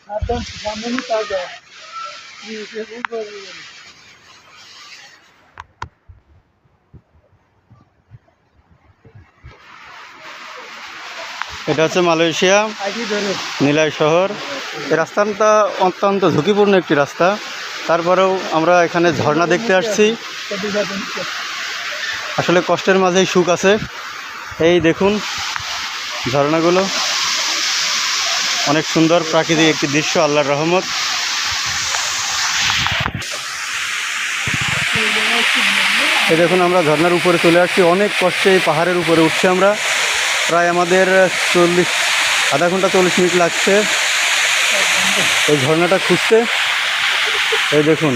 সাবধান সামনে তাজা এটা হচ্ছে মালয়েশিয়া নিলয় শহর। এই রাস্তাটা অত্যন্ত ঝুঁকিপূর্ণ একটি রাস্তা, তারপরেও আমরা এখানে ঝর্ণা দেখতে আসছি। আসলে কষ্টের মাঝেই সুখ আছে। এই দেখুন ঝর্ণাগুলো, অনেক সুন্দর প্রাকৃতিক একটি দৃশ্য, আল্লাহর রহমত। এই দেখুন আমরা ঝর্ণার উপরে চলে আসছি, অনেক কষ্টে এই পাহাড়ের উপরে উঠছি আমরা। প্রায় আমাদের আধা ঘন্টা 40 মিনিট লাগছে এই ঝর্ণাটা খুঁজতে। এই দেখুন